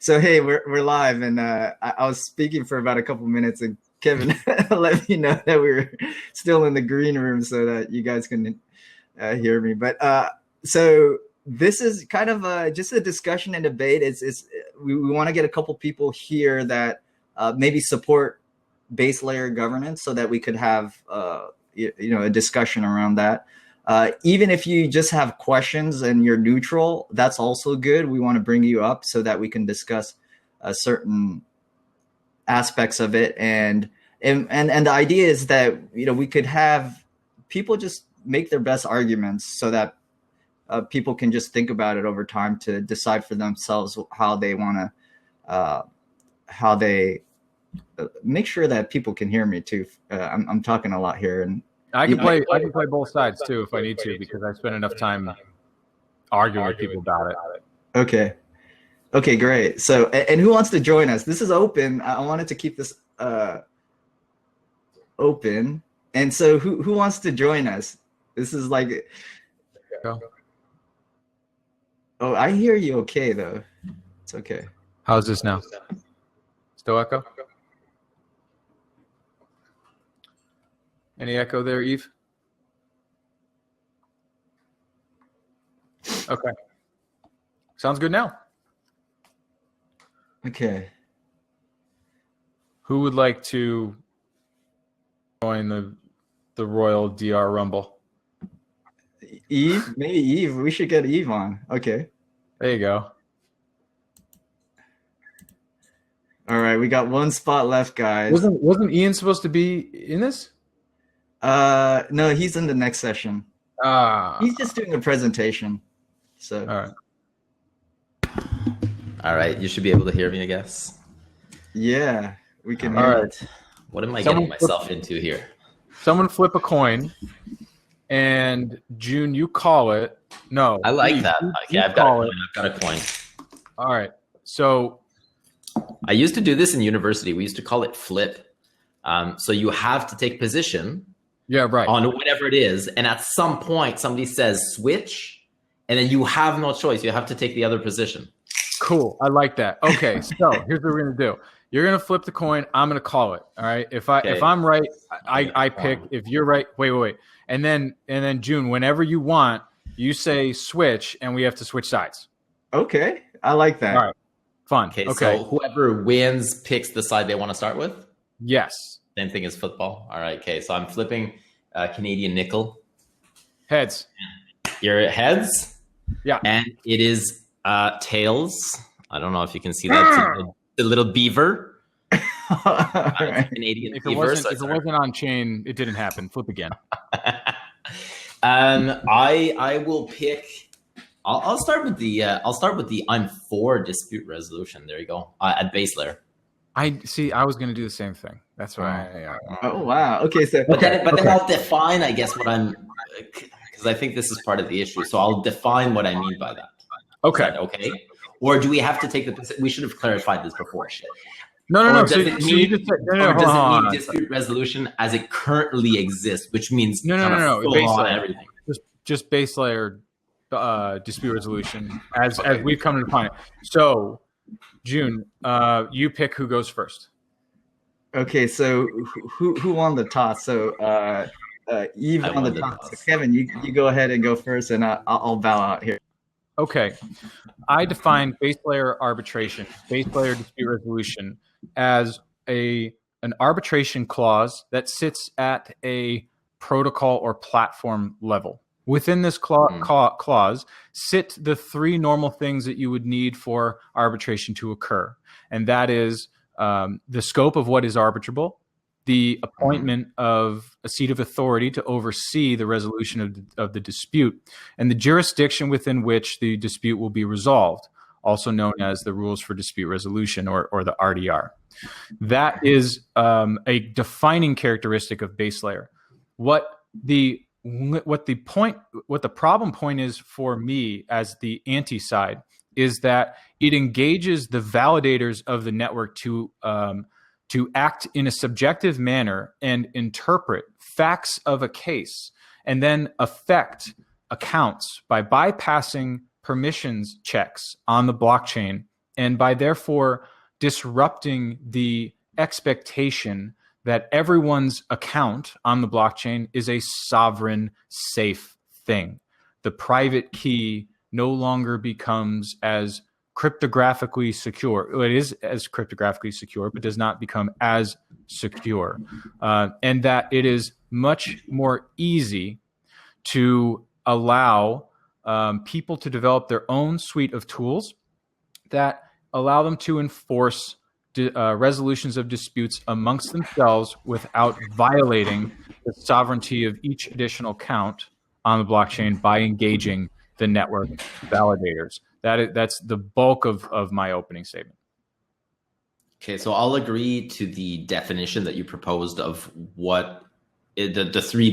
So hey, we're live, and I was speaking for about a couple minutes, and Kevin let me know that we were still in the green room so that you guys can hear me. But so this is kind of just a discussion and debate. We want to get a couple people here that maybe support base layer governance, so that we could have a discussion around that. Even if you just have questions and you're neutral, that's also good. We want to bring you up so that we can discuss certain aspects of it. And the idea is that, we could have people just make their best arguments so that people can just think about it over time to decide for themselves how they want to, how they make sure that people can hear me too. I'm talking a lot here, and I can play both sides too if I need to, because I spend enough time arguing with people about it. Okay, great. So, and who wants to join us? This is open. I wanted to keep this open. And so who wants to join us? This is like, oh, I hear you okay though. It's okay. How's this now? Still echo? Any echo there, Yves? Okay. Sounds good now. Okay. Who would like to join the Royal DR Rumble? Yves? Maybe Yves. We should get Yves on. Okay. There you go. All right, we got one spot left, guys. Wasn't Ian supposed to be in this? No, he's in the next session. He's just doing a presentation. So all right, you should be able to hear me, I guess. Yeah, we can. All right. What am I getting myself into here? Someone flip a coin, and June, you call it. No, I like that. Okay, I've got a coin. All right. So I used to do this in university. We used to call it flip. So you have to take position. Yeah, right. On whatever it is. And at some point, somebody says switch, and then you have no choice. You have to take the other position. Cool. I like that. Okay, so here's what we're going to do. You're going to flip the coin. I'm going to call it. All right. If I'm right, I pick. If you're right, wait. And then June, whenever you want, you say switch, and we have to switch sides. Okay. I like that. All right. Fun. Okay. So whoever wins picks the side they want to start with? Yes. Same thing as football. All right. Okay. So I'm flipping Canadian nickel. Heads. Your heads? Yeah. And it is tails. I don't know if you can see that. The little beaver. Right. Canadian beaver. If it wasn't on chain, it didn't happen. Flip again. I will pick. I'll start with the I'm for dispute resolution. There you go. At base layer. I was going to do the same thing. That's why. Oh wow. Okay. So, then I'll define, I guess, what I'm, because I think this is part of the issue. So I'll define what I mean by that. Okay. Is that okay. Or do we have to take the? We should have clarified this before. Shit. No. Does it mean dispute resolution as it currently exists, which means no. Base layer, everything. Just base layer dispute resolution as we've come to define it. So, June, you pick who goes first. Okay, so who won the toss? So Yves won the toss. So Kevin, you go ahead and go first, and I'll bow out here. Okay, I define base layer arbitration, base layer dispute resolution as an arbitration clause that sits at a protocol or platform level. Within this clause sit the three normal things that you would need for arbitration to occur. And that is the scope of what is arbitrable, the appointment of a seat of authority to oversee the resolution of the dispute, and the jurisdiction within which the dispute will be resolved, also known as the rules for dispute resolution or the RDR. That is a defining characteristic of base layer. What the problem point is for me as the anti side is that it engages the validators of the network to act in a subjective manner and interpret facts of a case and then affect accounts by bypassing permissions checks on the blockchain And by therefore disrupting the expectation that everyone's account on the blockchain is a sovereign, safe thing. The private key no longer becomes as cryptographically secure. Well, it is as cryptographically secure, but does not become as secure. And that it is much more easy to allow people to develop their own suite of tools that allow them to enforce resolutions of disputes amongst themselves without violating the sovereignty of each additional count on the blockchain by engaging the network validators. That's the bulk of my opening statement. Okay, so I'll agree to the definition that you proposed of what the three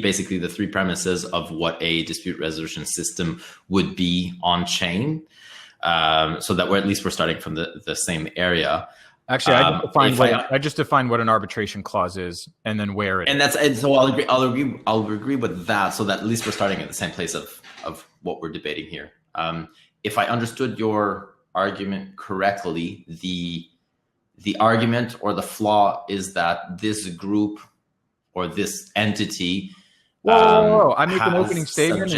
premises of what a dispute resolution system would be on chain, so that we're starting from the same area. Actually, I just defined what an arbitration clause is, and then where it is. And so I'll agree with that, so that at least we're starting at the same place of what we're debating here. If I understood your argument correctly, the argument or the flaw is that this group or this entity. Whoa. I make an opening statement.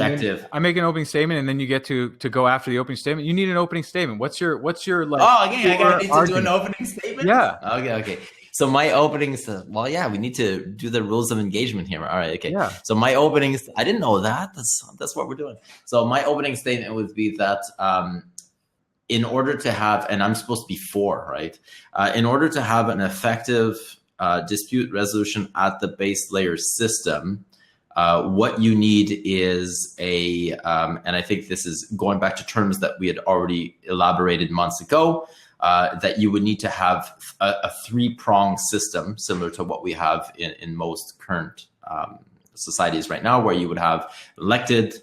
I make an opening statement, and then you get to go after the opening statement. You need an opening statement. What's your like? Oh, okay. I need to do an opening statement. Yeah. Okay. So my opening says, well, yeah, we need to do the rules of engagement here. All right. Okay. Yeah. So my opening, I didn't know that. That's what we're doing. So my opening statement would be that in order to have, and I'm supposed to be 4, right? In order to have an effective dispute resolution at the base layer system, what you need is and I think this is going back to terms that we had already elaborated months ago, that you would need to have a 3-pronged system similar to what we have in most current societies right now, where you would have elected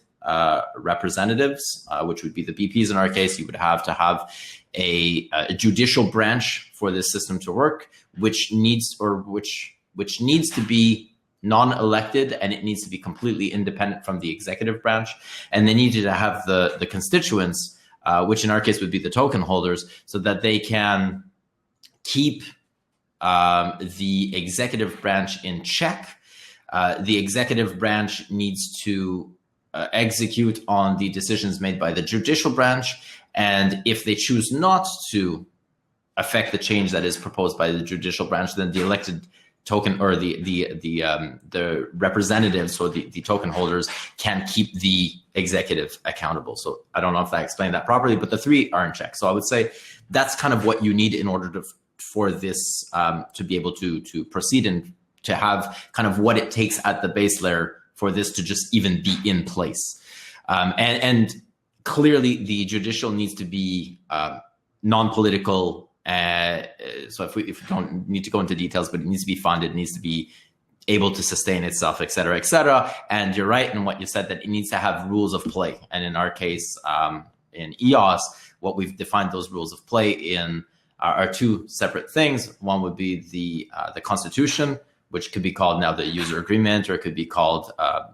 representatives, which would be the BPs in our case. You would have to have a judicial branch for this system to work, which needs to be non-elected, and it needs to be completely independent from the executive branch. And they needed to have the constituents, which in our case would be the token holders, so that they can keep the executive branch in check. The executive branch needs to execute on the decisions made by the judicial branch. And if they choose not to affect the change that is proposed by the judicial branch, then the elected token or the representatives or the token holders can keep the executive accountable. So I don't know if I explained that properly, but the 3 are in check. So I would say that's kind of what you need in order for this to be able to proceed and to have kind of what it takes at the base layer for this to just even be in place. And clearly the judicial needs to be non-political. So if we don't need to go into details, but it needs to be funded, it needs to be able to sustain itself, et cetera, et cetera. And you're right in what you said, that it needs to have rules of play. And in our case, in EOS, what we've defined those rules of play in are 2 separate things. One would be the constitution, which could be called now the user agreement, or it could be called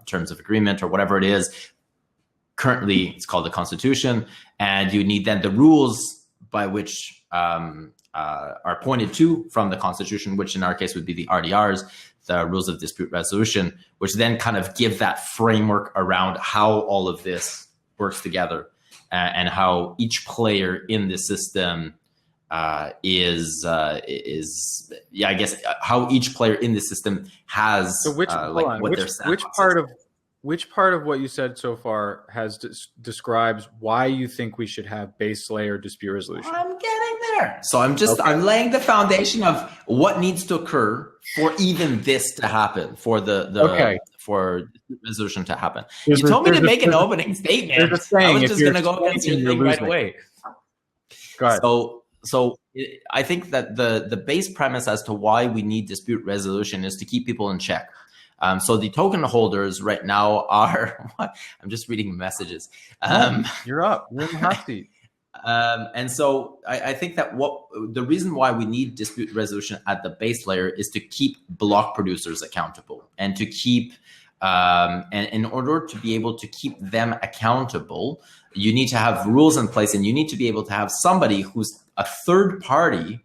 terms of agreement, or whatever it is. Currently, it's called the constitution. And you need then the rules by which are pointed to from the constitution, which in our case would be the RDRs, the rules of dispute resolution, which then kind of give that framework around how all of this works together, and how each player in the system I guess how each player in the system has which part of what you said so far describes why you think we should have base layer dispute resolution? I'm getting there. So I'm laying the foundation of what needs to occur for even this to happen, for for resolution to happen. You told me to make an opening statement. I was just going to go against your thing right away. Go ahead. So I think that the base premise as to why we need dispute resolution is to keep people in check. So the token holders right now are, I'm just reading messages. You're up. You're in the hot seat. And so I think that the reason why we need dispute resolution at the base layer is to keep block producers accountable, and to keep And in order to be able to keep them accountable, you need to have rules in place, and you need to be able to have somebody who's a third party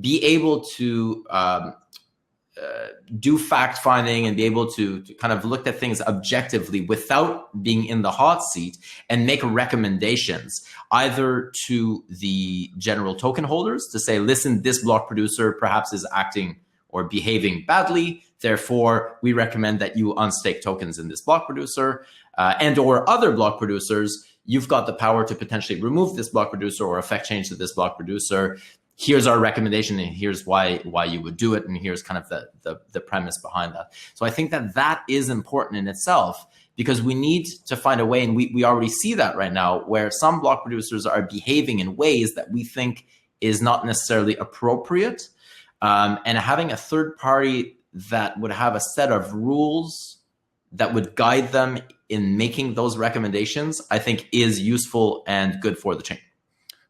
be able to do fact finding and be able to kind of look at things objectively without being in the hot seat, and make recommendations either to the general token holders to say, listen, this block producer perhaps is acting or behaving badly, therefore we recommend that you unstake tokens in this block producer, and or other block producers, you've got the power to potentially remove this block producer or affect change to this block producer. Here's our recommendation, and here's why you would do it, and here's kind of the premise behind that. So I think that is important in itself, because we need to find a way, and we already see that right now, where some block producers are behaving in ways that we think is not necessarily appropriate. And having a third party that would have a set of rules that would guide them in making those recommendations, I think is useful and good for the chain.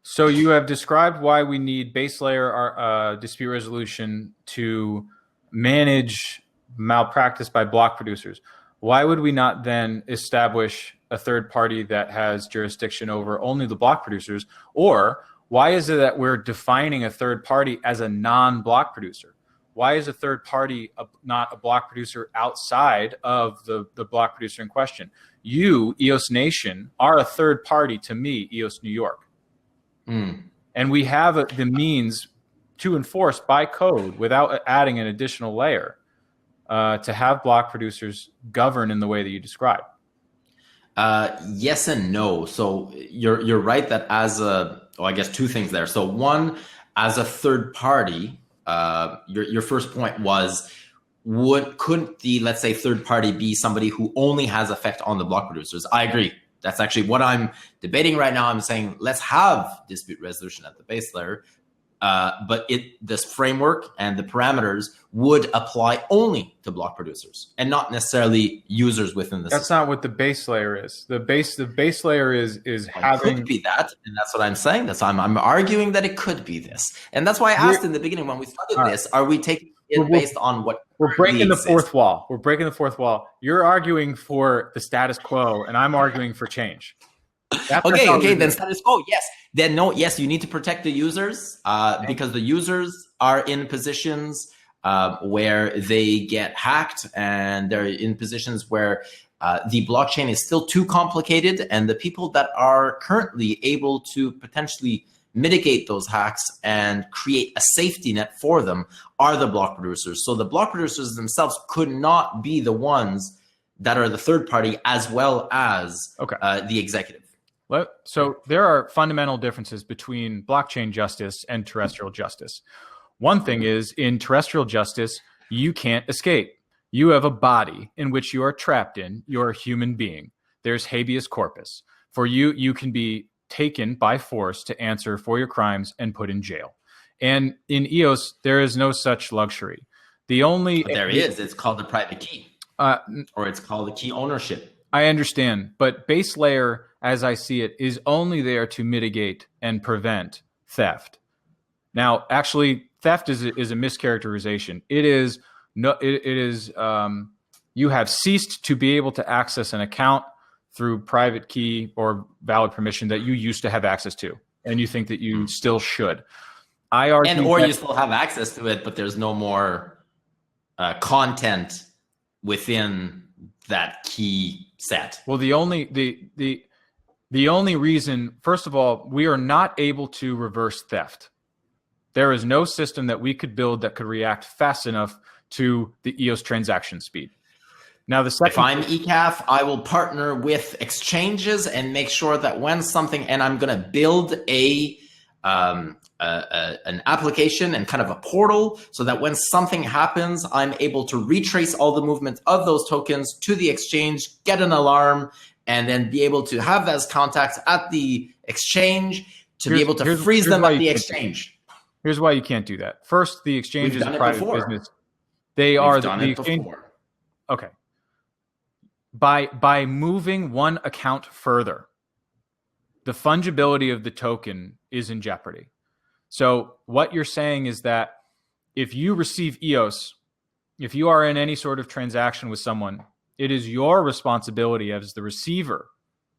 So you have described why we need base layer dispute resolution to manage malpractice by block producers. Why would we not then establish a third party that has jurisdiction over only the block producers? Or why is it that we're defining a third party as a non-block producer? Why is a third party not a block producer outside of the block producer in question? You, EOS Nation, are a third party to me, EOS New York. And we have the means to enforce by code without adding an additional layer to have block producers govern in the way that you describe. Yes and no. So you're right that I guess two things there. So one, as a third party, your first point was, couldn't the, let's say, third party be somebody who only has effect on the block producers? I agree. That's actually what I'm debating right now. I'm saying let's have dispute resolution at the base layer, but this framework and the parameters would apply only to block producers and not necessarily users within the That's system. not what the base layer is. The base layer is having. It could be that, and that's what I'm saying. I'm arguing that it could be this, and that's why I asked in the beginning when we started this: are we taking it based on what we're breaking the fourth wall? We're breaking the fourth wall. You're arguing for the status quo, and I'm arguing for change. Okay, then status quo, yes. Then no, yes, you need to protect the users because the users are in positions where they get hacked, and they're in positions where the blockchain is still too complicated, and the people that are currently able to potentially mitigate those hacks and create a safety net for them are the block producers. So the block producers themselves could not be the ones that are the third party as well as the executive. So there are fundamental differences between blockchain justice and terrestrial justice. One thing is, in terrestrial justice, you can't escape. You have a body in which you are trapped in. You're a human being. There's habeas corpus. For you, you can be taken by force to answer for your crimes and put in jail. And in EOS, there is no such luxury. There is. It's called the private key, or it's called the key ownership. I understand, but base layer, as I see it, is only there to mitigate and prevent theft. Now, actually, theft is a mischaracterization. You have ceased to be able to access an account through private key or valid permission that you used to have access to, and you think that you still should. I argue you still have access to it, but there's no more content within that key set. Well, the only reason, first of all, we are not able to reverse theft. There is no system that we could build that could react fast enough to the EOS transaction speed. Now, if I'm ECAF, I will partner with exchanges and make sure that when something, and I'm going to build an application and kind of a portal so that when something happens, I'm able to retrace all the movement of those tokens to the exchange, get an alarm, and then be able to have those contacts at the exchange to be able to freeze them at the exchange. Here's why you can't do that. First, the exchange is a private business. They are the exchange. Okay. By moving one account further, the fungibility of the token is in jeopardy. So what you're saying is that if you receive EOS, if you are in any sort of transaction with someone, It is your responsibility as the receiver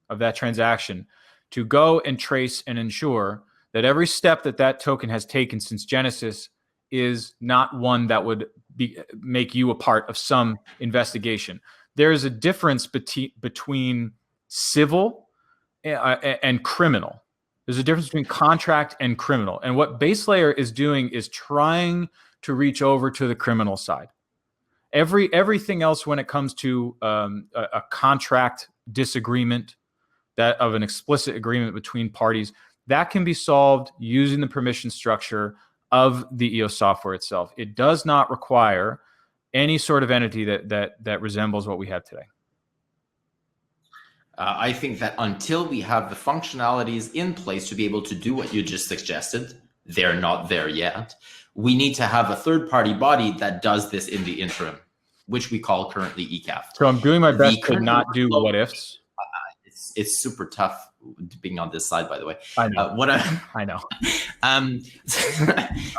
of that transaction to go and trace and ensure that every step that token has taken since Genesis is not one that would make you a part of some investigation. There is a difference between civil and criminal. There's a difference between contract and criminal. And what base layer is doing is trying to reach over to the criminal side. Everything else when it comes to a contract disagreement, that of an explicit agreement between parties, that can be solved using the permission structure of the EOS software itself. It does not require any sort of entity that resembles what we have today. I think that until we have the functionalities in place to be able to do what you just suggested, they're not there yet. We need to have a third-party body that does this in the interim, which we call currently ECAF. So I'm doing my best to not do what ifs. It's super tough being on this side, by the way. I know. I know.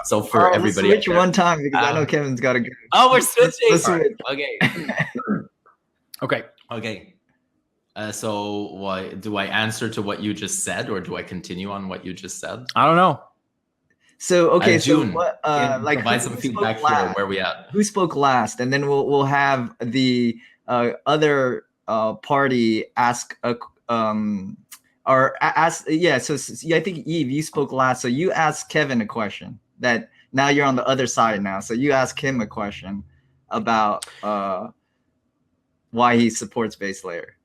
So for everybody, switch one time because I know Kevin's got to go. Oh, we're switching. Let's switch. Okay. Okay. So what do I answer to what you just said, or do I continue on what you just said? I don't know. So okay, June, so what? Like provide some feedback here. Where we at? Who spoke last, and then we'll have the other party ask a or ask. Yeah. So I think Yves, you spoke last, so you asked Kevin a question. That now you're on the other side now, so you ask him a question about why he supports base layer.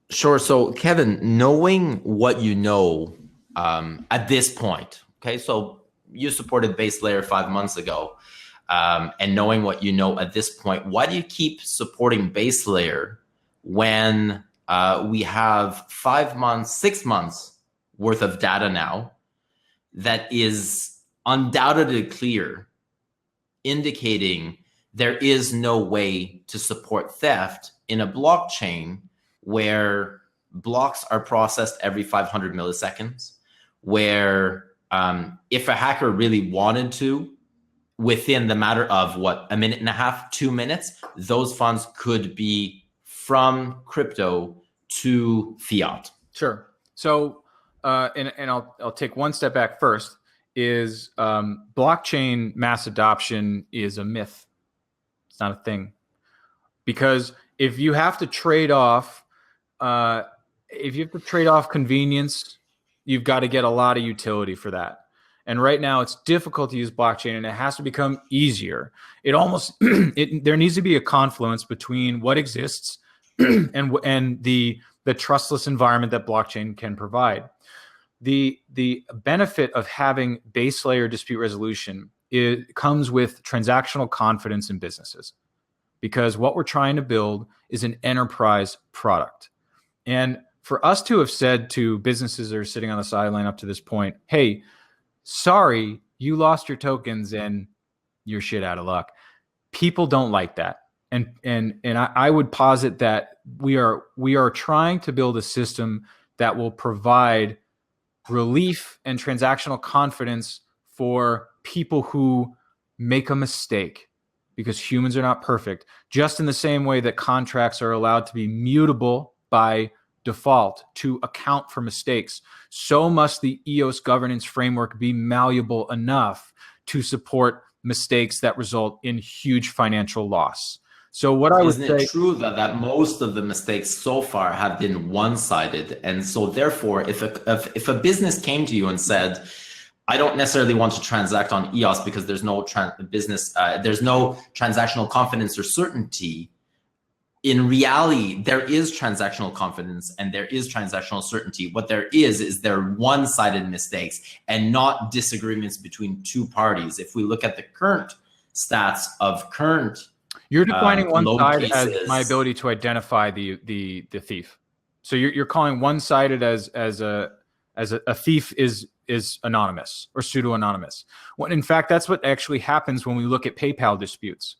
Sure. So Kevin, knowing what you know at this point, okay, so you supported base layer 5 months ago, and knowing what you know at this point, why do you keep supporting base layer when we have 5 months, 6 months worth of data now that is undoubtedly clear, indicating there is no way to support theft in a blockchain where blocks are processed every 500 milliseconds, where if a hacker really wanted to, within the matter of a minute and a half, 2 minutes, those funds could be from crypto to fiat. Sure. So, and I'll take one step back first. Is blockchain mass adoption is a myth. It's not a thing, because if you have to trade off, convenience, you've got to get a lot of utility for that. And right now it's difficult to use blockchain, and it has to become easier. It almost, there needs to be a confluence between what exists and the trustless environment that blockchain can provide. The benefit of having base layer dispute resolution, it comes with transactional confidence in businesses, because what we're trying to build is an enterprise product. And for us to have said to businesses that are sitting on the sideline up to this point, hey, sorry, you lost your tokens and you're shit out of luck. People don't like that. And I would posit that we are trying to build a system that will provide relief and transactional confidence for people who make a mistake, because humans are not perfect. Just in the same way that contracts are allowed to be mutable by default to account for mistakes, so must the EOS governance framework be malleable enough to support mistakes that result in huge financial loss. So what I would say, isn't it true that most of the mistakes so far have been one-sided, and so therefore, if a business came to you and said, I don't necessarily want to transact on EOS because there's no there's no transactional confidence or certainty. In reality, there is transactional confidence and there is transactional certainty. What there is there one-sided mistakes and not disagreements between two parties. If we look at the current stats of current, you're defining one side cases as my ability to identify the thief. So you're calling one-sided as a thief is anonymous or pseudo-anonymous. When in fact, that's what actually happens when we look at PayPal disputes.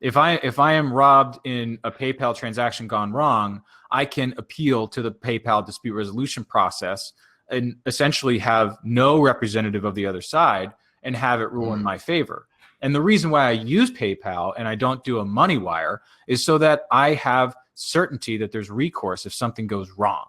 If I am robbed in a PayPal transaction gone wrong, I can appeal to the PayPal dispute resolution process and essentially have no representative of the other side and have it rule in my favor. And the reason why I use PayPal and I don't do a money wire is so that I have certainty that there's recourse if something goes wrong.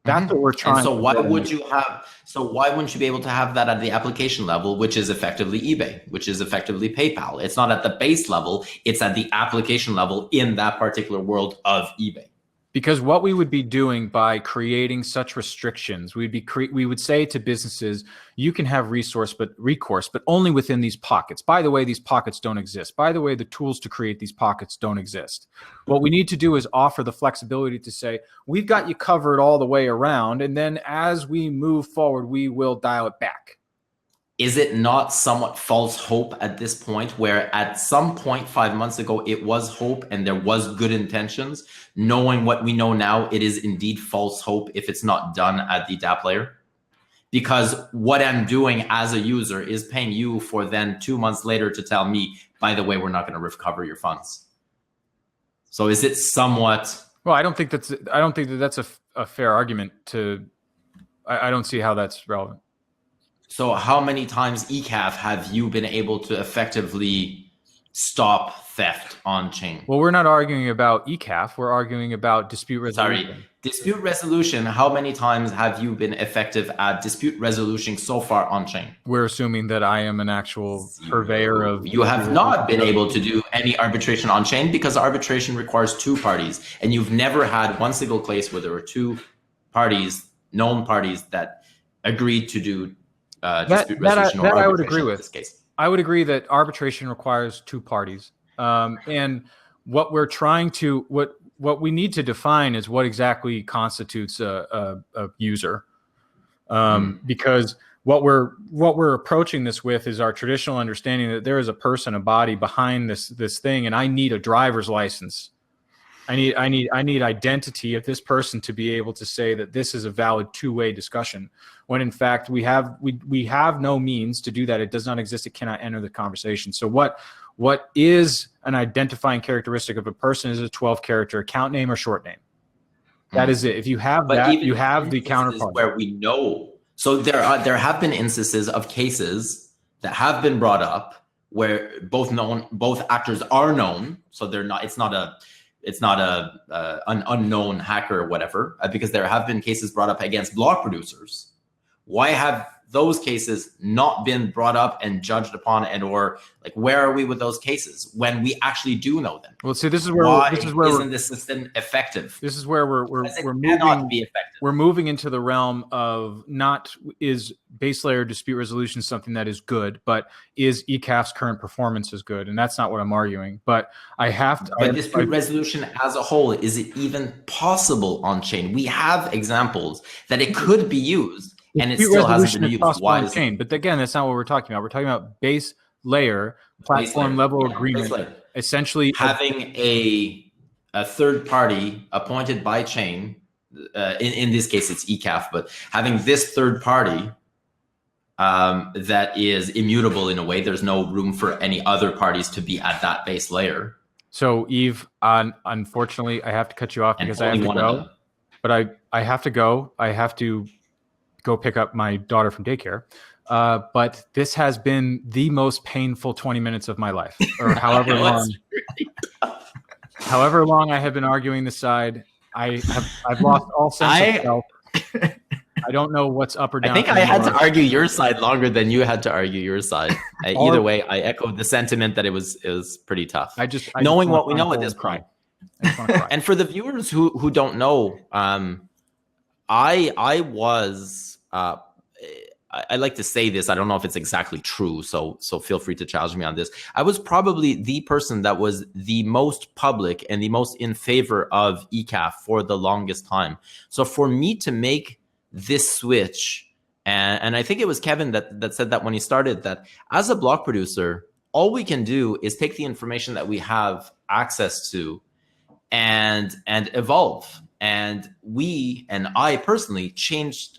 That's what we're trying. And so why would you have? So why wouldn't you be able to have that at the application level, which is effectively eBay, which is effectively PayPal? It's not at the base level; it's at the application level in that particular world of eBay. Because what we would be doing by creating such restrictions, we would say to businesses, you can have recourse, but only within these pockets. By the way, these pockets don't exist. By the way, the tools to create these pockets don't exist. What we need to do is offer the flexibility to say, we've got you covered all the way around, and then as we move forward, we will dial it back. Is it not somewhat false hope at this point, where at some point 5 months ago, it was hope and there was good intentions? Knowing what we know now, it is indeed false hope if it's not done at the DApp layer. Because what I'm doing as a user is paying you for then 2 months later to tell me, by the way, we're not going to recover your funds. So is it somewhat? Well, I don't think that's a fair argument to. I don't see how that's relevant. So how many times, ECAF, have you been able to effectively stop theft on chain? Well, we're not arguing about ECAF. We're arguing about dispute resolution. Sorry, dispute resolution. How many times have you been effective at dispute resolution so far on chain? We're assuming that I am an actual purveyor of. You have not been able to do any arbitration on chain because arbitration requires two parties, and you've never had one single case where there were two parties, known parties, that agreed to do dispute resolution or arbitration. I would agree with. In this case. I would agree that arbitration requires two parties. And what we're trying to, what we need to define is what exactly constitutes a user. Because what we're approaching this with is our traditional understanding that there is a person, a body behind this thing, and I need a driver's license. I need identity of this person to be able to say that this is a valid two-way discussion. When in fact we have no means to do that. It does not exist. It cannot enter the conversation. So what is an identifying characteristic of a person is a 12-character account name or short name. That is it. If you have that, you have the counterpart. Where we know. So there have been instances of cases that have been brought up where both actors are known. So they're not. It's not an unknown hacker or whatever, because there have been cases brought up against block producers. Why have those cases not been brought up and judged upon, and or like where are we with those cases when we actually do know them? Well, see, this is where isn't the system effective? This is where we're moving into the realm of not is base layer dispute resolution something that is good, but is ECAF's current performance is good, and that's not what I'm arguing. But I have to. But dispute resolution as a whole, is it even possible on chain? We have examples that it could be used. And it still hasn't been used. Why is chain? But again, that's not what we're talking about. We're talking about base layer, platform level agreement. Essentially, having a third party appointed by chain. In this case, it's ECAF, but having this third party that is immutable in a way. There's no room for any other parties to be at that base layer. So, Yves, unfortunately, I have to cut you off because I have to go. But I have to go. I have to go pick up my daughter from daycare. But this has been the most painful 20 minutes of my life, or however long. However long I have been arguing this side, I've lost all sense of self. I don't know what's up or down. I think I had to argue your side longer than you had to argue your side. Either way, I echoed the sentiment that it was pretty tough. I just knowing what we know at this point. And for the viewers who don't know, I was. I like to say this. I don't know if it's exactly true, so feel free to challenge me on this. I was probably the person that was the most public and the most in favor of ECAF for the longest time. So for me to make this switch, and I think it was Kevin that said that when he started, that as a block producer, all we can do is take the information that we have access to and evolve. And I personally changed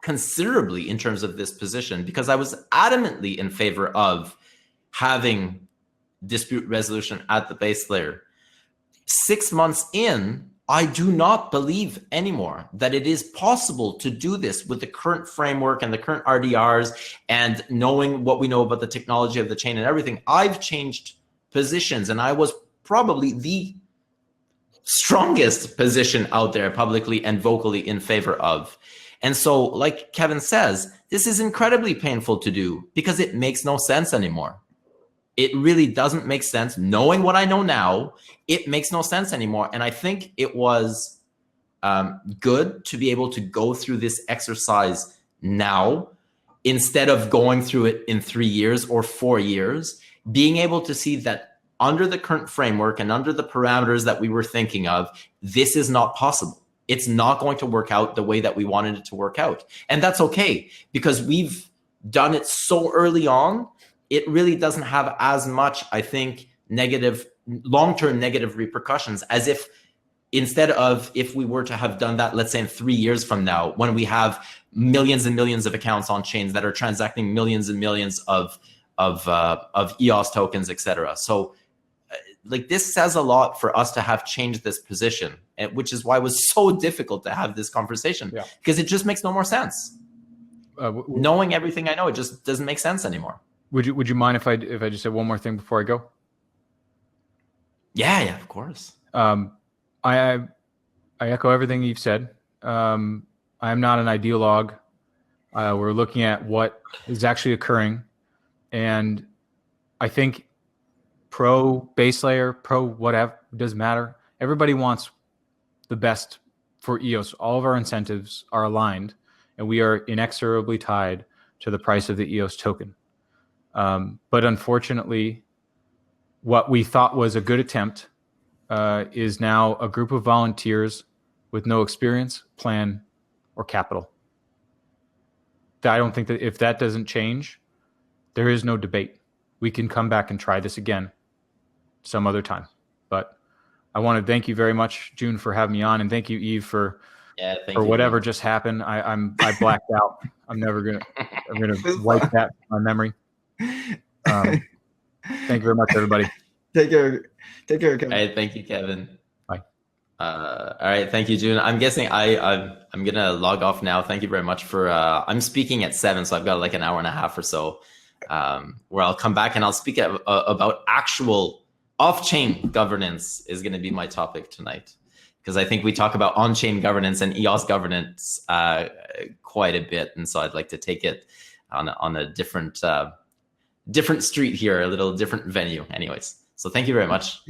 considerably in terms of this position because I was adamantly in favor of having dispute resolution at the base layer. 6 months in, I do not believe anymore that it is possible to do this with the current framework and the current RDRs and knowing what we know about the technology of the chain and everything. I've changed positions, and I was probably the strongest position out there publicly and vocally in favor of. And so, like Kevin says, this is incredibly painful to do because it makes no sense anymore. It really doesn't make sense. Knowing what I know now, it makes no sense anymore. And I think it was good to be able to go through this exercise now instead of going through it in 3 years or 4 years, being able to see that under the current framework and under the parameters that we were thinking of, this is not possible. It's not going to work out the way that we wanted it to work out. And that's okay, because we've done it so early on. It really doesn't have as much, I think, long-term negative repercussions as if instead of if we were to have done that, let's say in 3 years from now, when we have millions and millions of accounts on chains that are transacting millions and millions of EOS tokens, etc. So like this says a lot for us to have changed this position, which is why it was so difficult to have this conversation, because it just makes no more sense. Knowing everything I know, it just doesn't make sense anymore. Would you mind if I just said one more thing before I go? Yeah, of course. I echo everything you've said. I am not an ideologue. We're looking at what is actually occurring, and I think pro base layer, pro whatever, it doesn't matter. Everybody wants the best for EOS. All of our incentives are aligned, and we are inexorably tied to the price of the EOS token. But unfortunately, what we thought was a good attempt is now a group of volunteers with no experience, plan, or capital. I don't think that if that doesn't change, there is no debate. We can come back and try this again some other time. But I want to thank you very much, June, for having me on, and thank you, Yves, for whatever just happened. I blacked out. I'm gonna wipe that from my memory. Thank you very much, everybody. Take care, Kevin. All right, thank you, Kevin. Bye. All right, thank you, June. I'm guessing I'm gonna log off now. Thank you very much for. I'm speaking at 7, so I've got like an hour and a half or so, where I'll come back and I'll speak about actual off-chain governance is going to be my topic tonight, because I think we talk about on-chain governance and EOS governance quite a bit, and so I'd like to take it on a different street here, a little different venue. Anyways, so thank you very much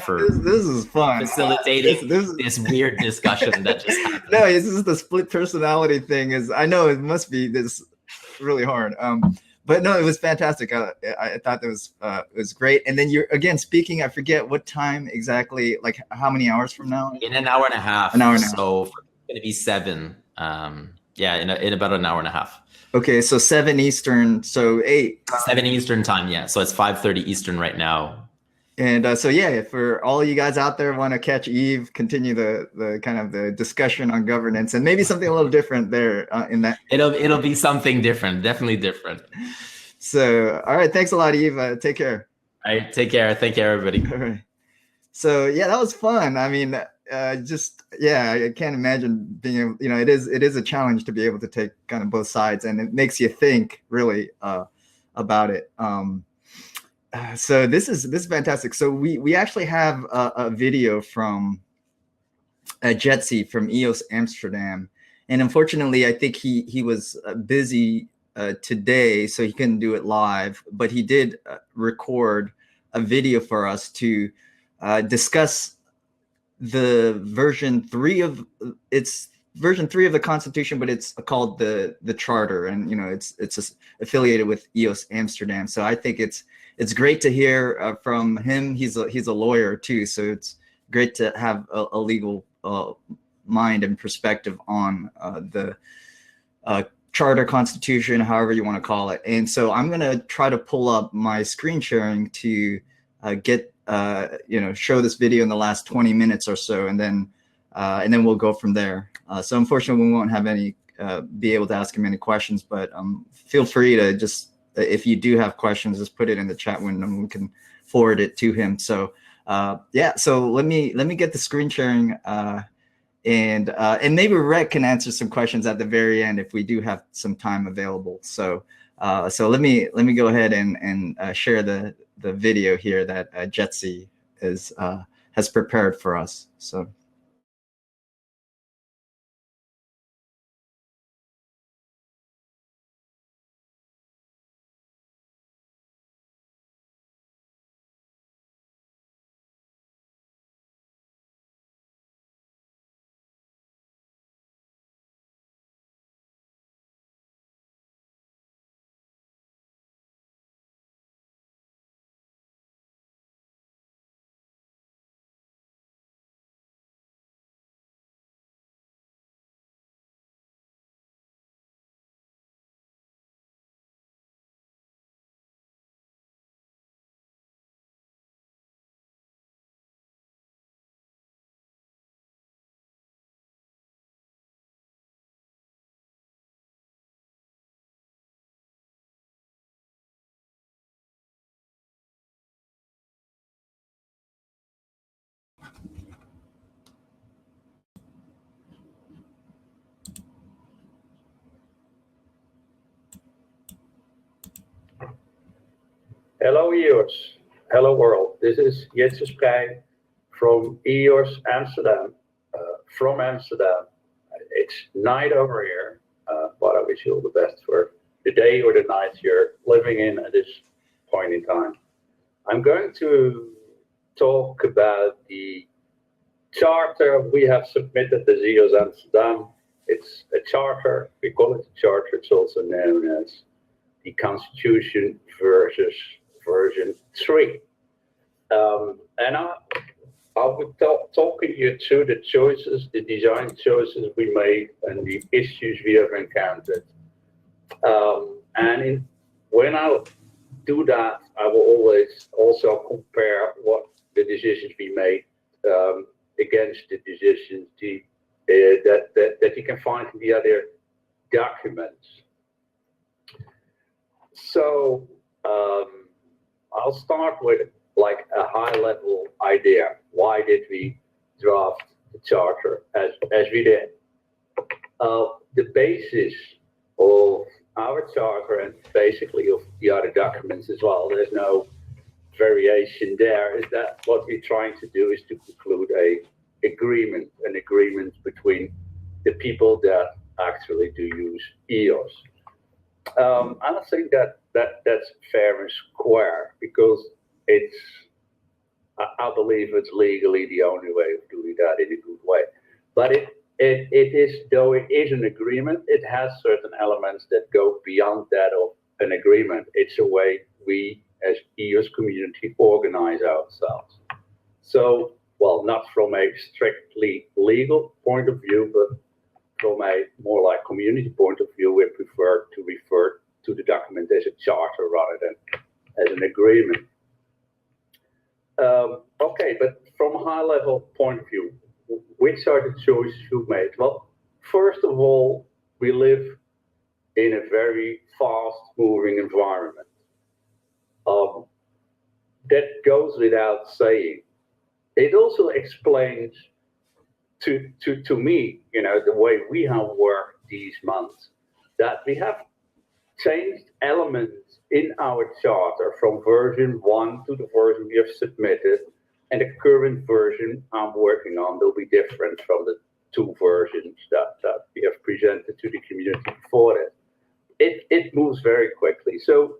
for this is fun facilitating this weird discussion that just happened. No, this is the split personality thing. I know it must be this really hard. But no, it was fantastic. I thought it was great. And then you're again speaking. I forget what time exactly. Like how many hours from now? In an hour and a half. An hour and a half. So it's going to be 7. In about an hour and a half. Okay, so 7 Eastern. So 8. 7 Eastern time. Yeah. So it's 5:30 Eastern right now. And so yeah, for all you guys out there want to catch Yves, continue the kind of the discussion on governance, and maybe something a little different there in that. It'll be something different, definitely different. So all right, thanks a lot, Yves. Take care. All right, take care. Thank you, everybody. All right. So yeah, that was fun. I mean, I can't imagine being able, it is a challenge to be able to take kind of both sides, and it makes you think really about it. So this is fantastic. So we actually have a video from Jetsey from EOS Amsterdam, and unfortunately, I think he was busy today, so he couldn't do it live. But he did record a video for us to discuss the version 3 of the Constitution, but it's called the Charter, and it's affiliated with EOS Amsterdam. So I think it's great to hear from him. He's a lawyer too, so it's great to have a legal mind and perspective on the Charter, Constitution, however you want to call it. And so I'm going to try to pull up my screen sharing to get show this video in the last 20 minutes or so, and then we'll go from there. So unfortunately, we won't have be able to ask him any questions, but feel free to just. If you do have questions, just put it in the chat window and we can forward it to him. So yeah, so let me get the screen sharing, and maybe Rhett can answer some questions at the very end if we do have some time available. So so let me go ahead and share the video here that Jetsey has prepared for us. So. Hello EOS, hello world. This is Jetsey Sprey from EOS Amsterdam. From Amsterdam, it's night over here, but I wish you all the best for the day or the night you're living in at this point in time. I'm going to talk about the charter we have submitted as EOS Amsterdam. It's a charter, we call it a charter, it's also known as the Constitution version 3. And I'll be talking you through the choices, the design choices we made and the issues we have encountered. When I do that, I will always also compare what the decisions we made against the decisions that you can find in the other documents. So I'll start with like a high level idea. Why did we draft the charter as we did? The basis of our charter and basically of the other documents as well, there's no variation there, is that what we're trying to do is to conclude an agreement between the people that actually do use EOS. I don't think that's fair and square, because I believe it's legally the only way of doing that in a good way. But it is, though it is an agreement, it has certain elements that go beyond that of an agreement. It's a way we as EOS community organize ourselves. So, well, not from a strictly legal point of view, but from a more like community point of view, we prefer to refer to the document as a charter rather than as an agreement. Okay, but from a high level point of view, which are the choices you made? Well, first of all, we live in a very fast moving environment. That goes without saying. It also explains to me, you know, the way we have worked these months, that we have changed elements in our charter from version 1 to the version we have submitted, and the current version I'm working on will be different from the 2 versions that we have presented to the community before it. It moves very quickly. So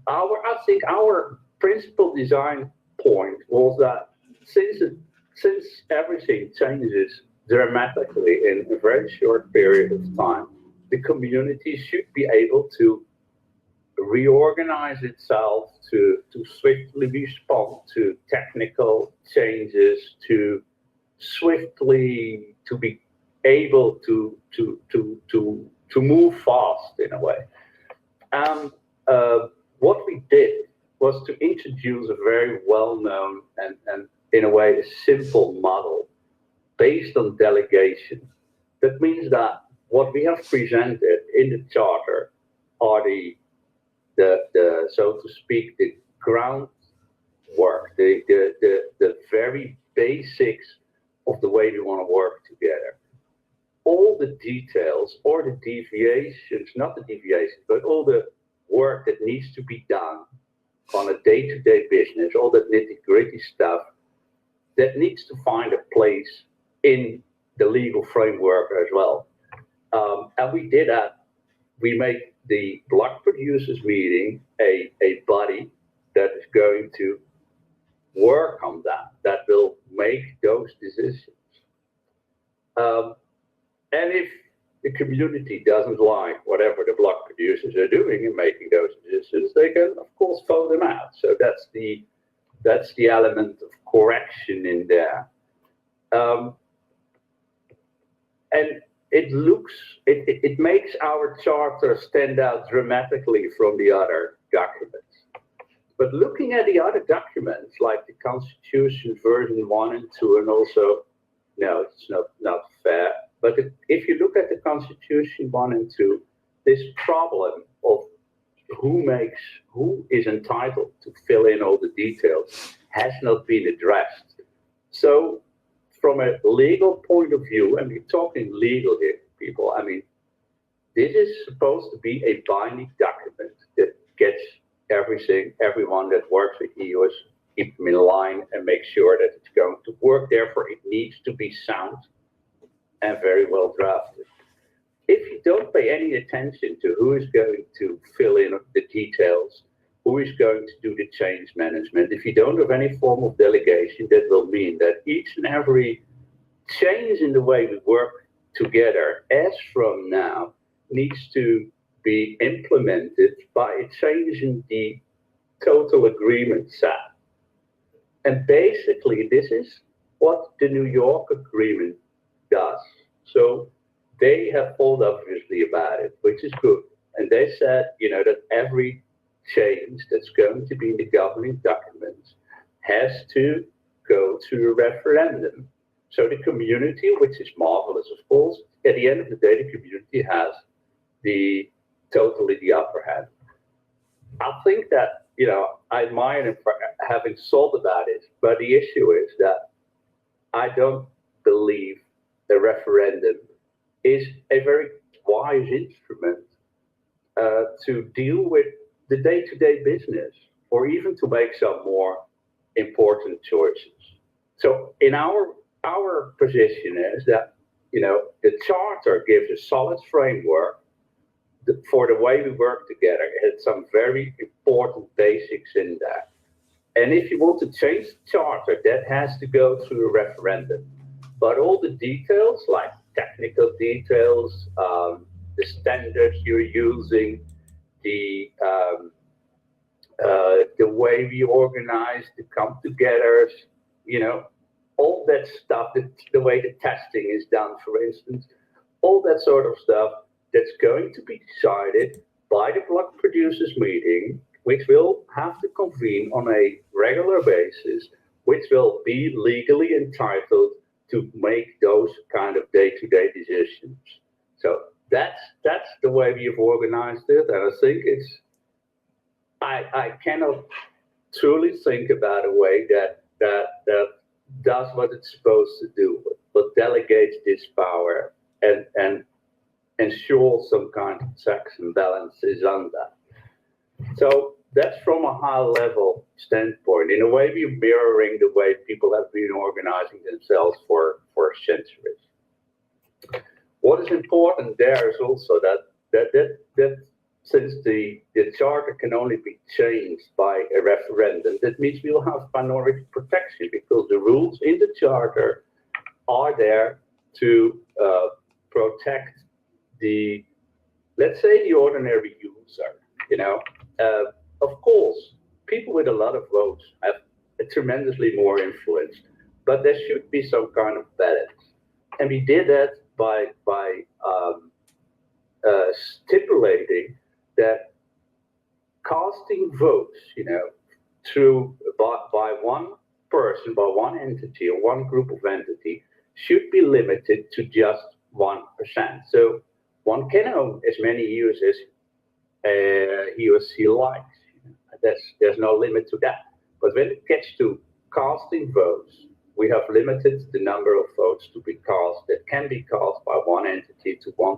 I think our principal design point was that since everything changes dramatically in a very short period of time, the community should be able to reorganize itself to swiftly respond to technical changes, to swiftly to be able to move fast in a way. And what we did was to introduce a very well-known and in a way a simple model based on delegation. That means that what we have presented in the charter are the so to speak, the ground work, the very basics of the way we want to work together. All the details or the deviations, not the deviations, but all the work that needs to be done on a day-to-day business, all that nitty-gritty stuff, that needs to find a place in the legal framework as well. And we did that. We made the block producers meeting a body that is going to work on that will make those decisions. And if the community doesn't like whatever the block producers are doing in making those decisions, they can, of course, vote them out. So that's the element of correction in there. And it makes our charter stand out dramatically from the other documents. But looking at the other documents, like the Constitution version 1 and 2, and also, no, it's not fair. But if you look at the Constitution 1 and 2, this problem of who is entitled to fill in all the details has not been addressed. So from a legal point of view, and we're talking legal here, people, I mean, this is supposed to be a binding document that gets everyone that works with EOS, keep them in line and make sure that it's going to work. Therefore, it needs to be sound and very well drafted. If you don't pay any attention to who is going to fill in the details, who is going to do the change management, if you don't have any form of delegation, that will mean that each and every change in the way we work together as from now needs to be implemented by a change in the total agreement set. And basically, this is what the New York agreement does. So they have thought obviously about it, which is good. And they said, that every change that's going to be in the governing documents has to go to a referendum. So the community, which is marvelous, of course, at the end of the day, the community has totally the upper hand. I think that, I admire him for having thought about it, but the issue is that I don't believe the referendum is a very wise instrument to deal with the day-to-day business, or even to make some more important choices. So in our position is that, the charter gives a solid framework for the way we work together. It has some very important basics in there. And if you want to change the charter, that has to go through a referendum. But all the details, like technical details, the standards you're using, the way we organize the come-togethers, all that stuff, the way the testing is done, for instance, all that sort of stuff, that's going to be decided by the block producers meeting, which will have to convene on a regular basis, which will be legally entitled to make those kind of day-to-day decisions. So that's the way we have organized it, and I think I cannot truly think about a way that does what it's supposed to do, but delegates this power and ensure some kind of checks and balances on that. So that's from a high level standpoint. In a way, we're mirroring the way people have been organizing themselves for centuries. What is important there is also that since the charter can only be changed by a referendum, that means we will have minority protection, because the rules in the charter are there to protect let's say the ordinary user. Of course, people with a lot of votes have a tremendously more influence, but there should be some kind of balance. And we did that by stipulating that casting votes, through by one person, by one entity or one group of entity, should be limited to just 1%. So one can own as many EOS as he or she likes. There's no limit to that. But when it gets to casting votes, we have limited the number of votes to be cast that can be cast by one entity to 1%.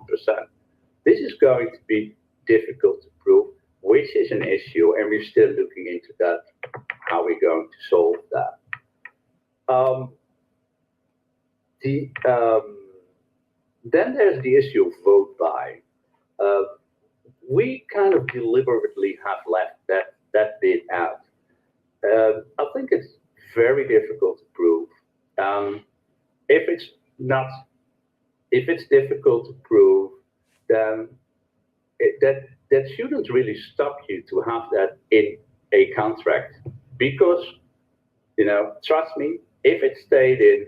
This is going to be difficult to prove, which is an issue, and we're still looking into that, how we're going to solve that. Then there's the issue of vote buying. We kind of deliberately have left that bit out. I think it's very difficult to prove. If it's difficult to prove, then that shouldn't really stop you to have that in a contract, because trust me, if it stayed in,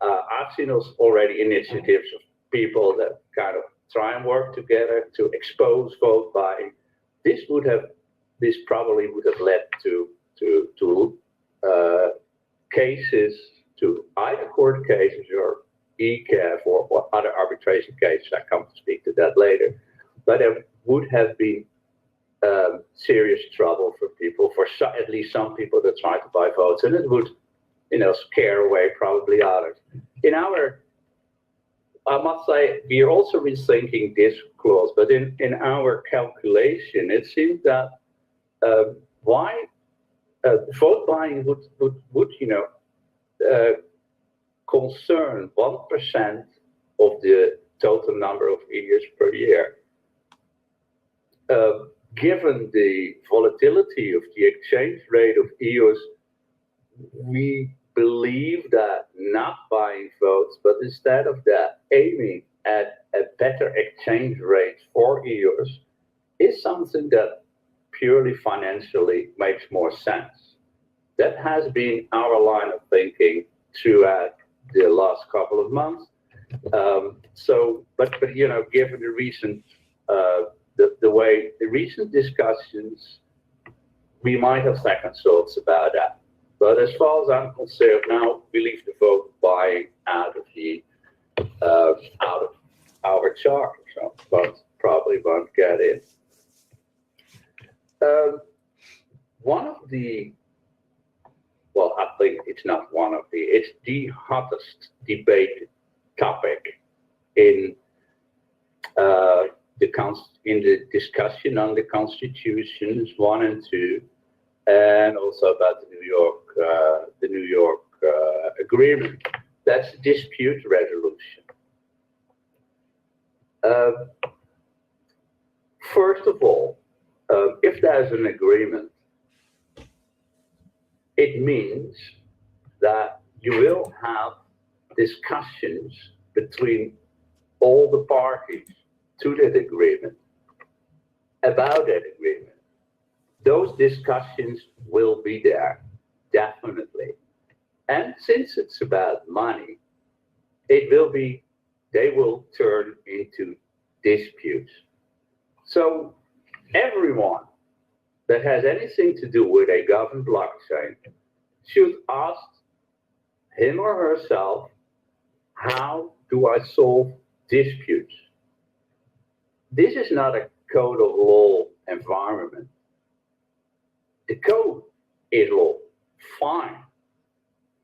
I've seen already initiatives of people that kind of try and work together to expose vote buying. This probably would have led to cases, to either court cases or ECAF or other arbitration cases. I come to speak to that later. But there would have been serious trouble for people, at least some people that try to buy votes, and it would, scare away probably others. I must say, we are also rethinking this clause, but in our calculation, it seems that vote buying would concern 1% of the total number of years per year. Given the volatility of the exchange rate of EOS, we believe that not buying votes, but instead of that, aiming at a better exchange rate for EOS is something that purely financially makes more sense. That has been our line of thinking throughout the last couple of months. But given the recent the recent discussions, we might have second thoughts about that. But as far as I'm concerned, now we leave the vote buying out of our charter, so probably won't get in. I think it's not it's the hottest debate topic in the discussion on the constitutions 1 and 2, and also about the New York agreement. That's dispute resolution. First of all, if there's an agreement, it means that you will have discussions between all the parties to that agreement about that agreement. Those discussions will be there, definitely. And since it's about money, they will turn into disputes. So everyone that has anything to do with a governed blockchain should ask him or herself, how do I solve disputes? This is not a code of law environment. The code is law, fine,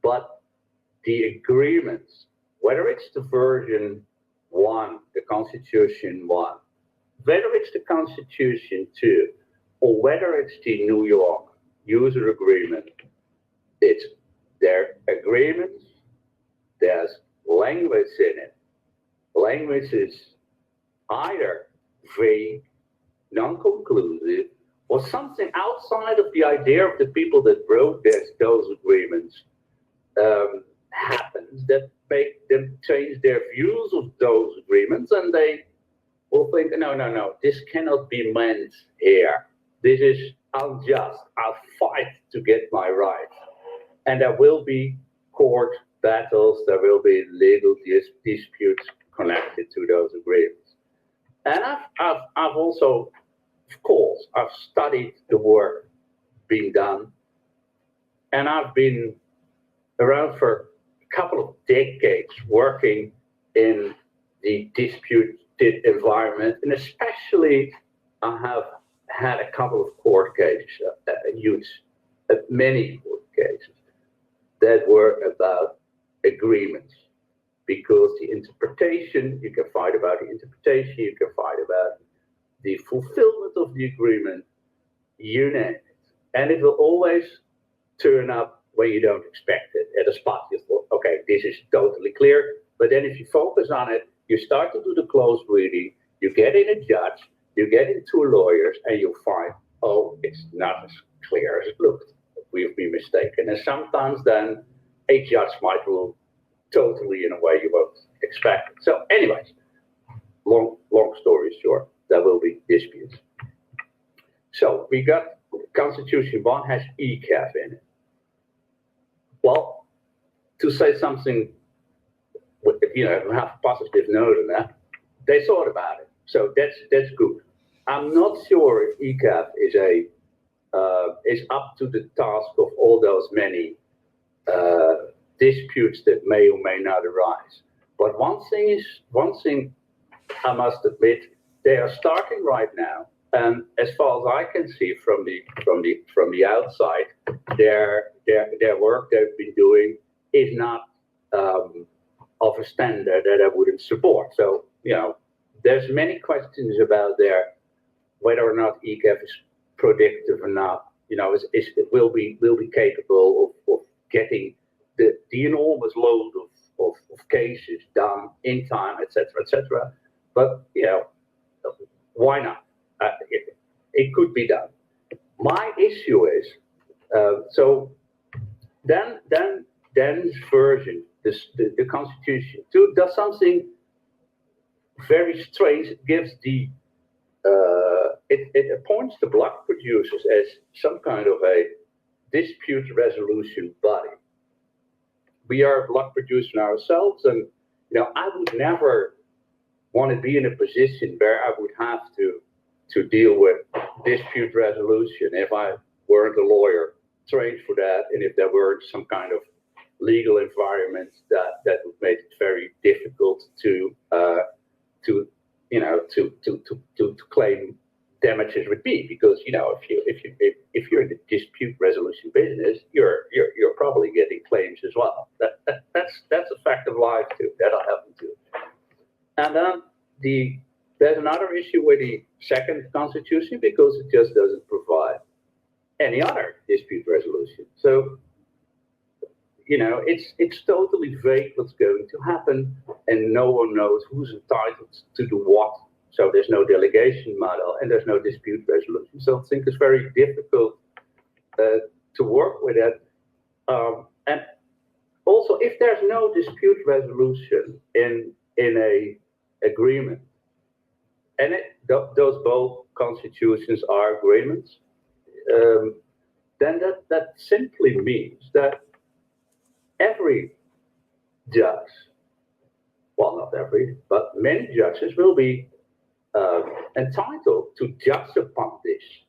but the agreements, whether it's the version 1, the Constitution 1, whether it's the Constitution 2, or whether it's the New York user agreement, it's their agreements, there's language in it. Language is either vague, non-conclusive, or something outside of the idea of the people that wrote those agreements happens that make them change their views of those agreements, and they will think, no, this cannot be meant here. This is unjust. I'll fight to get my rights. And there will be court battles, there will be legal disputes connected to those agreements. And I've also, of course, I've studied the work being done, and I've been around for a couple of decades working in the disputed environment, and especially I have had a couple of court cases, huge many court cases that were about agreements, because the interpretation, you can fight about the interpretation, you can fight about the fulfillment of the agreement, you name it. And it will always turn up when you don't expect it. At a spot, you thought, okay, this is totally clear. But then if you focus on it, you start to do the close reading, you get in a judge, you get in two lawyers, and you find, oh, it's not as clear as it looked. We've been mistaken. And sometimes then a judge might rule totally in a way you won't expect it. So anyways, long story short, there will be disputes. So we got Constitution 1 has ECAF in it. Well, to say something, have a positive note on that, they thought about it. So that's good. I'm not sure if ECAF is up to the task of all those many disputes that may or may not arise. But one thing I must admit, they are starting right now, and as far as I can see from the outside, their work they've been doing is not of a standard that I wouldn't support. So there's many questions about whether or not ECAF is predictive or not. It will be capable of getting the enormous load of cases done in time, etc., etc. But why not? It could be done. My issue is so Dan's version, the Constitution 2, does something very strange. It gives it appoints the block producers as some kind of a dispute resolution body. We are a block producer ourselves, and I would never want to be in a position where I would have to deal with dispute resolution if I weren't a lawyer trained for that, and if there weren't some kind of legal environment that would make it very difficult to claim damages with me, because if you're in the dispute resolution business, you're probably getting claims as well. That's a fact of life too. That'll happen too. And then there's another issue with the second Constitution, because it just doesn't provide any other dispute resolution. So it's totally vague what's going to happen, and no one knows who's entitled to do what. So there's no delegation model, and there's no dispute resolution. So I think it's very difficult to work with that. And also, if there's no dispute resolution in a agreement, and those both constitutions are agreements, then that simply means that every judge, well, not every, but many judges will be entitled to judge upon these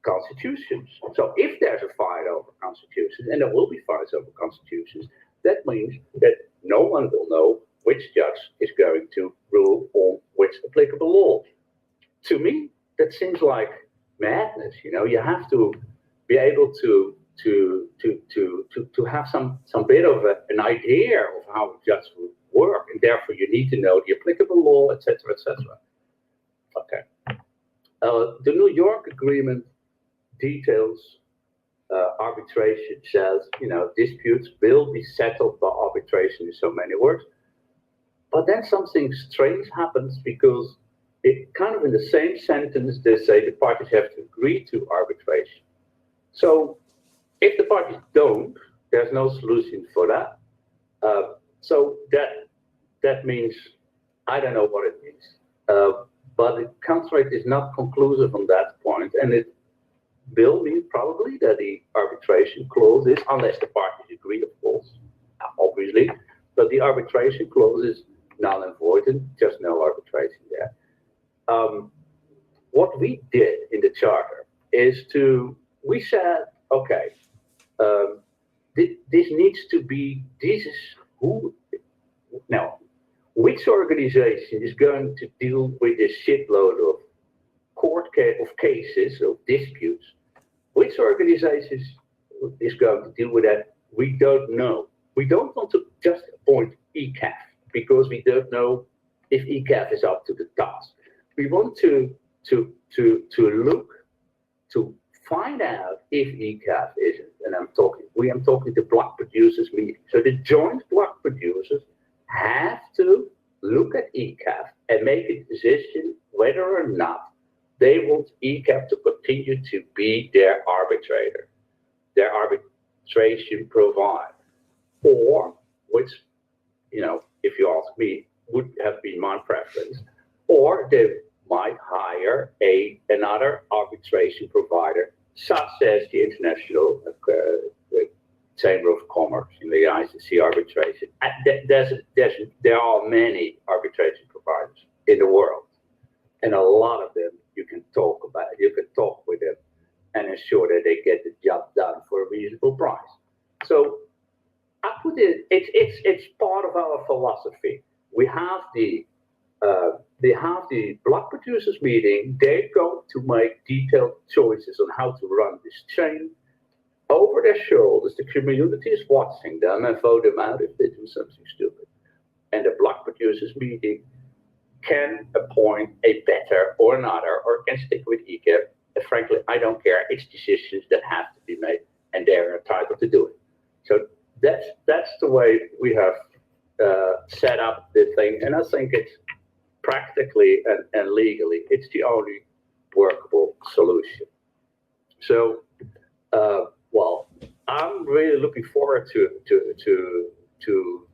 constitutions. So if there's a fight over constitutions, and there will be fights over constitutions, that means that no one will know which judge is going to rule on which applicable law. To me, that seems like madness. You have to be able to have some bit of an idea of how a judge would work, and therefore you need to know the applicable law, etc., etc. Okay. The New York Agreement details arbitration. Says disputes will be settled by arbitration in so many words. But then something strange happens, because it kind of in the same sentence they say the parties have to agree to arbitration. So if the parties don't, there's no solution for that. So that means, I don't know what it means. But the contract is not conclusive on that point, and it will mean probably that the arbitration clause is, unless the parties agree, of course, obviously, but the arbitration clause is null and void, and just no arbitration there. What we did in the charter is we said, okay, this needs to be, which organization is going to deal with this shitload of cases, of disputes, Which organization is going to deal with that? We don't know. We don't want to just appoint ECAF because we don't know if ECAF is up to the task. We want to look to find out if ECAF isn't. And I'm talking to block producers meeting. So the joint block producers have to look at ECAF and make a decision whether or not they want ECAF to continue to be their arbitrator, their arbitration provider, or which, if you ask me, would have been my preference, or they might hire another arbitration provider, such as the International Chamber of Commerce in the ICC arbitration. There are many arbitration providers in the world, and a lot of them you can talk with them and ensure that they get the job done for a reasonable price. So I put it's part of our philosophy. We have the block producers meeting. They're going to make detailed choices on how to run this chain. Over their shoulders, the community is watching them and vote them out if they do something stupid. And the block producers meeting can appoint a better or another, or can stick with ECAF. And frankly, I don't care. It's decisions that have to be made, and they're entitled to do it. So that's the way we have set up the thing, and I think it's practically and legally, it's the only workable solution. So, well, I'm really looking forward to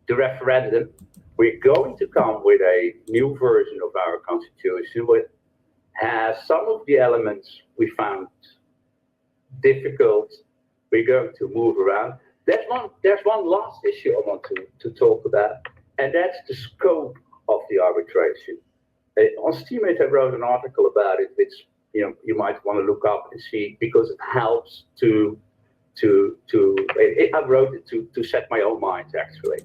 the referendum. We're going to come with a new version of our constitution, which has some of the elements we found difficult. We're going to move around. There's one last issue I want to talk about, and that's the scope of the arbitration. On Steemate, I wrote an article about it, which you might want to look up and see, because it helps I wrote it to set my own mind, actually.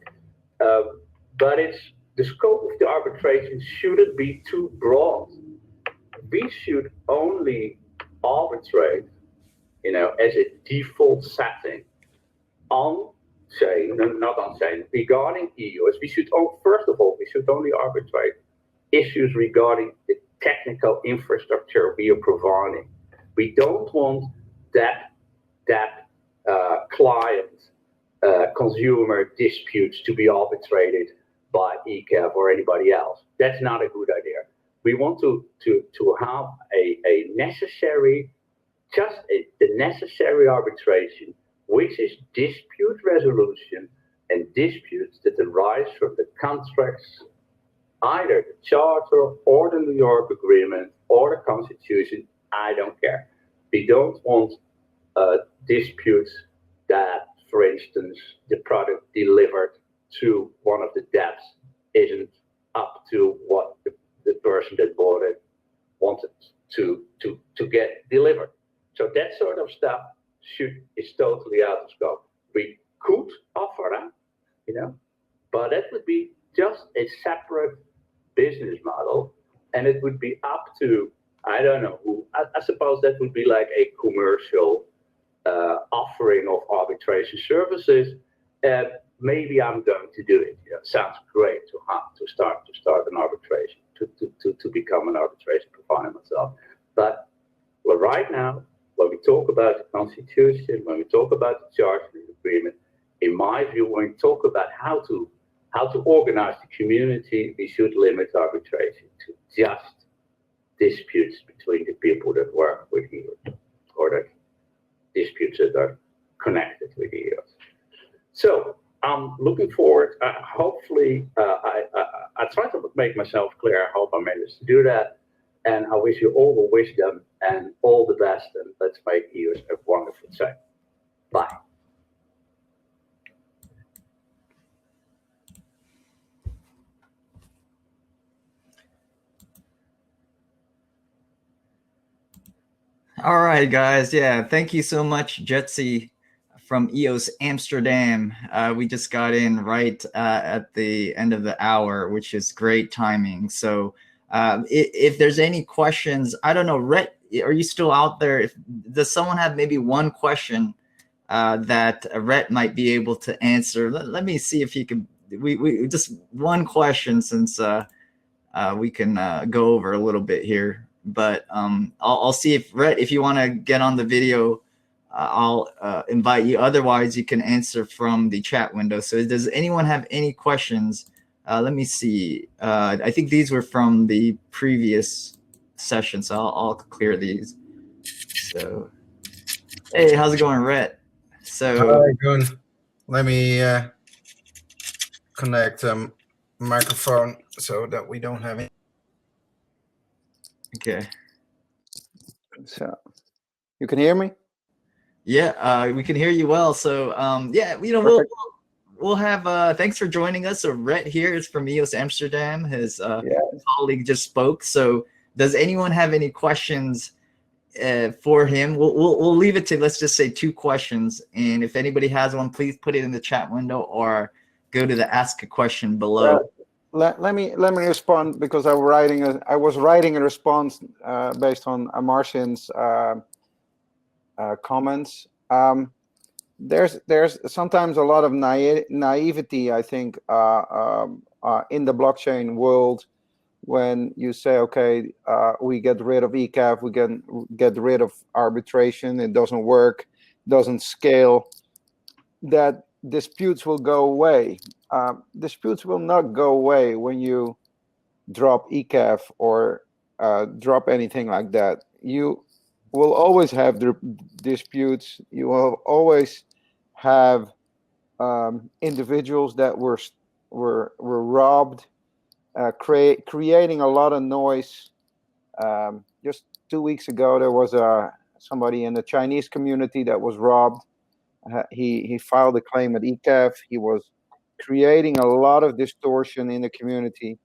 But it's the scope of the arbitration shouldn't be too broad. We should only arbitrate, as a default setting on chain, not on chain, regarding EOS. First of all, we should only arbitrate issues regarding the technical infrastructure we are providing. We don't want that client consumer disputes to be arbitrated by ECAF or anybody else. That's not a good idea. We want to have a necessary, the necessary arbitration, which is dispute resolution and disputes that arise from the contracts, either the Charter or the New York Agreement or the Constitution. I don't care. We don't want disputes that, for instance, the product delivered to one of the debts isn't up to what the person that bought it wanted to get delivered. So that sort of stuff is totally out of scope. We could offer that, but that would be just a separate business model, and it would be up to, I don't know who. I suppose that would be like a commercial offering of arbitration services. Maybe I'm going to do it. Sounds great to start an arbitration, to become an arbitration provider myself. But right now, when we talk about the Constitution, when we talk about the Charter and the Agreement, in my view, when we talk about how to organize the community, we should limit arbitration to just disputes between the people that work with EOS, or the disputes that are connected with EOS. So I'm looking forward. Hopefully, I try to make myself clear. I hope I managed to do that. And I wish you all the wisdom and all the best. And let's make EOS a wonderful day. Bye. All right, guys. Yeah, thank you so much, Jetsey from EOS Amsterdam. We just got in right at the end of the hour, which is great timing. So if there's any questions, I don't know, Rhett, are you still out there? Does someone have maybe one question that Rhett might be able to answer? Let me see if he can. We just one question, since we can go over a little bit here. But I'll see if Rhett, if you want to get on the video, I'll invite you. Otherwise, you can answer from the chat window. So does anyone have any questions? Let me see. I think these were from the previous session, so I'll clear these. So, hey, how's it going, Rhett? So, hi, good. Let me connect microphone so that we don't have it. Okay. So, you can hear me? Yeah, we can hear you well. So, yeah, we'll have. Thanks for joining us. So, Rhett here is from EOS Amsterdam. His colleague just spoke. So, does anyone have any questions for him? We'll leave it to, let's just say, 2 questions. And if anybody has one, please put it in the chat window or go to the ask a question below. Let me respond, because I was writing a response based on Marcin's comments. There's sometimes a lot of naivety, I think, in the blockchain world, when you say, okay, we get rid of ECAF, we can get rid of arbitration, it doesn't work, doesn't scale, that disputes will go away. Disputes will not go away when you drop ECAF or drop anything like that. You will always have disputes. You will always have individuals that were robbed, creating a lot of noise. Just 2 weeks ago, there was somebody in the Chinese community that was robbed. He filed a claim at ECAF. He was creating a lot of distortion in the community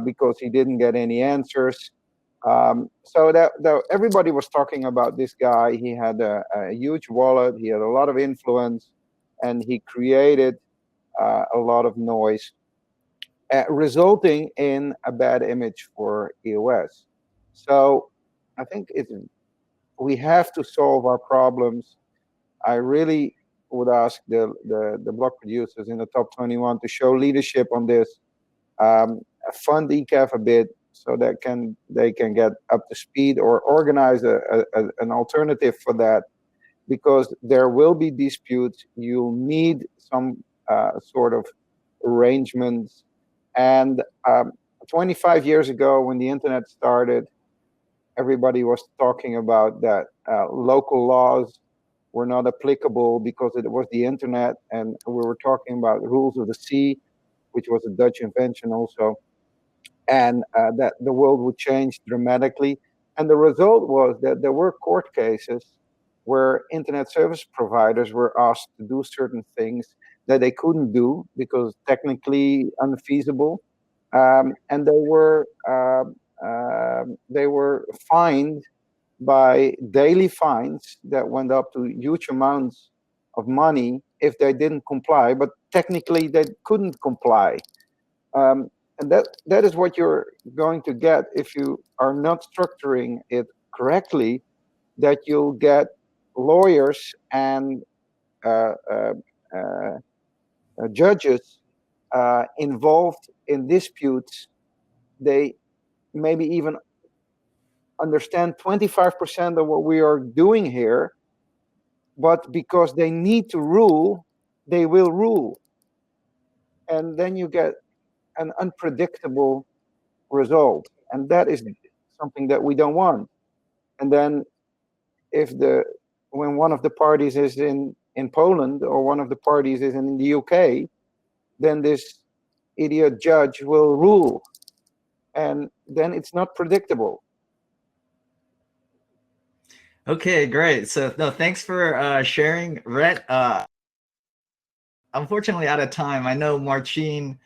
because he didn't get any answers. So that everybody was talking about this guy. He had a huge wallet. He had a lot of influence, and he created a lot of noise, resulting in a bad image for EOS. So I think we have to solve our problems. I really would ask the block producers in the top 21 to show leadership on this, fund ECAF a bit so that they can get up to speed, or organize an alternative for that, because there will be disputes. You'll need some sort of arrangements. And 25 years ago, when the internet started, everybody was talking about that local laws were not applicable because it was the internet, and we were talking about rules of the sea, which was a Dutch invention also, and that the world would change dramatically. And the result was that there were court cases where internet service providers were asked to do certain things that they couldn't do because technically unfeasible, and they were fined by daily fines that went up to huge amounts of money if they didn't comply, but technically they couldn't comply. And that is what you're going to get if you are not structuring it correctly, that you'll get lawyers and judges involved in disputes. They maybe even understand 25% of what we are doing here, but because they need to rule, they will rule. And then you get an unpredictable result. And that is something that we don't want. And then when one of the parties is in Poland, or one of the parties is in the UK, then this idiot judge will rule. And then it's not predictable. Okay, great. So no, thanks for sharing, Rhett. Unfortunately, out of time. I know Marcin.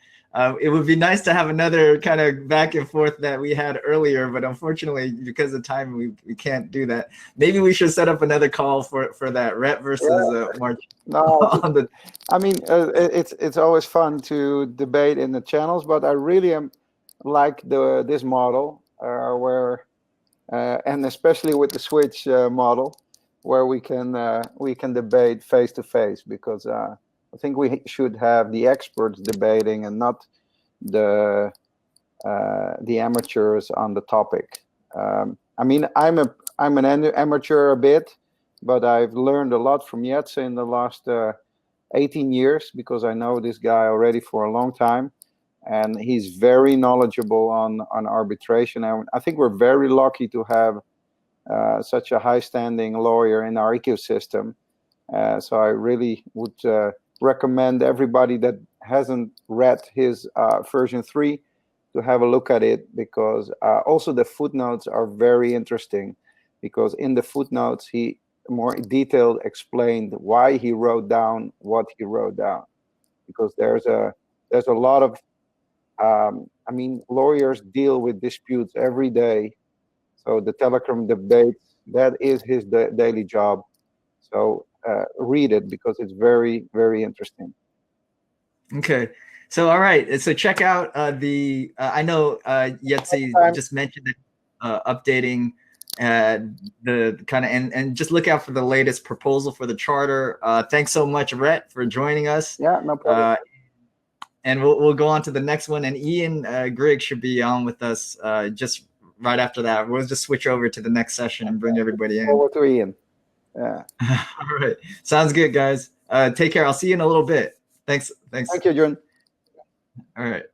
It would be nice to have another kind of back and forth that we had earlier, but unfortunately, because of time, we can't do that. Maybe we should set up another call for that, Rhett versus Marcin. No, I mean, it's always fun to debate in the channels, but I really like this model where and especially with the Switch model, where we can debate face to face, because I think we should have the experts debating and not the amateurs on the topic. I mean, I'm an amateur a bit, but I've learned a lot from Jetsey in the last 18 years, because I know this guy already for a long time, and he's very knowledgeable on arbitration. And I think we're very lucky to have such a high-standing lawyer in our ecosystem. So I really would recommend everybody that hasn't read his version 3 to have a look at it, because also the footnotes are very interesting, because in the footnotes he more detailed explained why he wrote down what he wrote down, because there's a lot of I mean, lawyers deal with disputes every day, so the Telegram debates, that is his daily job. So read it, because it's very, very interesting. Okay. So, all right. So check out the, I know Jetsey just mentioned that updating the kind of, and just look out for the latest proposal for the charter. Thanks so much, Rhett, for joining us. Yeah, no problem. And we'll go on to the next one. And Ian Grigg should be on with us just right after that. We'll just switch over to the next session and bring everybody in. Forward to Ian. Yeah. All right. Sounds good, guys. Take care. I'll see you in a little bit. Thanks. Thank you, John. All right.